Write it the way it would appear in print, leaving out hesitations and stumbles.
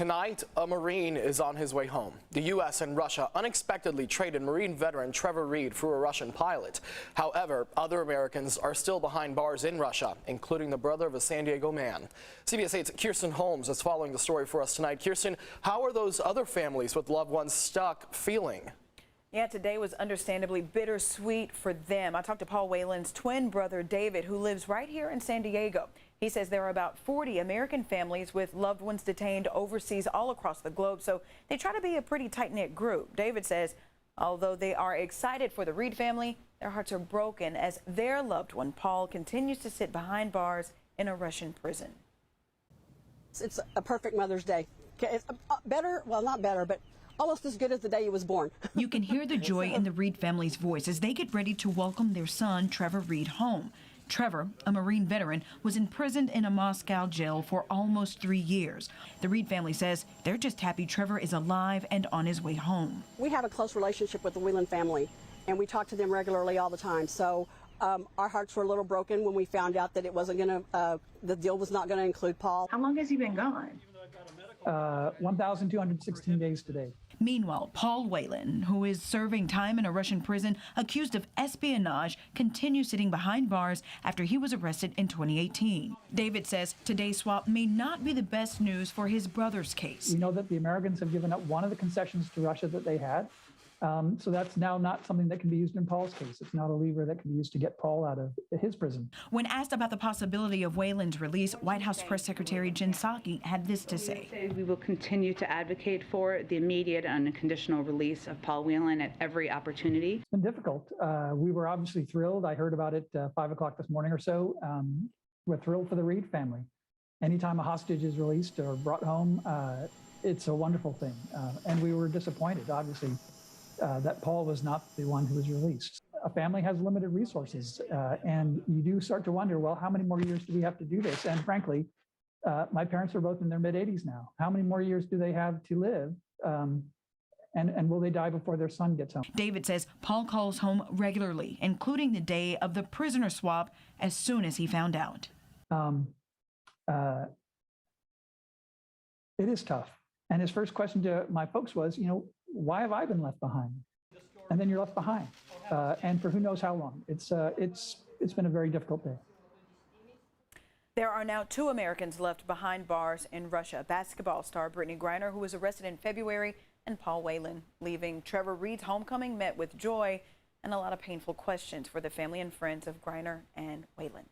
Tonight, a Marine is on his way home. The U.S. and Russia unexpectedly traded Marine veteran Trevor Reed for a Russian pilot. However, other Americans are still behind bars in Russia, including the brother of a San Diego man. CBS 8's Kirsten Holmes is following the story for us tonight. Kirsten, how are those other families with loved ones stuck feeling? Yeah, today was understandably bittersweet for them. I talked to Paul Whelan's twin brother, David, who lives right here in San Diego. He says there are about 40 American families with loved ones detained overseas all across the globe, so they try to be a pretty tight-knit group. David says although they are excited for the Reed family, their hearts are broken as their loved one, Paul, continues to sit behind bars in a Russian prison. It's a perfect Mother's Day. It's better, well, not better, but almost as good as the day he was born. You can hear the joy in the Reed family's voice as they get ready to welcome their son, Trevor Reed, home. Trevor, a Marine veteran, was imprisoned in a Moscow jail for almost 3 years. The Reed family says they're just happy Trevor is alive and on his way home. We have a close relationship with the Whelan family, and we talk to them regularly all the time. So our hearts were a little broken when we found out that it wasn't going to, the deal was not going to include Paul. How long has he been gone? 1,216 days today. Meanwhile, Paul Whelan, who is serving time in a Russian prison accused of espionage, continues sitting behind bars after he was arrested in 2018. David says today's swap may not be the best news for his brother's case. We know that the Americans have given up one of the concessions to Russia that they had. So that's now not something that can be used in Paul's case. It's not a lever that can be used to get Paul out of his prison. When asked about the possibility of Whelan's release, White House Press Secretary Jen Psaki had this to say. We will continue to advocate for the immediate and unconditional release of Paul Whelan at every opportunity. It's been difficult. We were obviously thrilled. I heard about it 5 o'clock this morning or so. We're thrilled for the Reed family. Anytime a hostage is released or brought home, it's a wonderful thing. And we were disappointed, obviously, that Paul was not the one who was released. A family has limited resources, and you do start to wonder, well, how many more years do we have to do this? And frankly, my parents are both in their mid-80s now. How many more years do they have to live? And will they die before their son gets home? David says Paul calls home regularly, including the day of the prisoner swap, as soon as he found out. It is tough. And his first question to my folks was, why have I been left behind? And then you're left behind, and for who knows how long. It's been a very difficult day. There are now 2 Americans left behind bars in Russia. Basketball star Brittany Griner, who was arrested in February, and Paul Whelan. Leaving Trevor Reed's homecoming met with joy and a lot of painful questions for the family and friends of Griner and Whelan.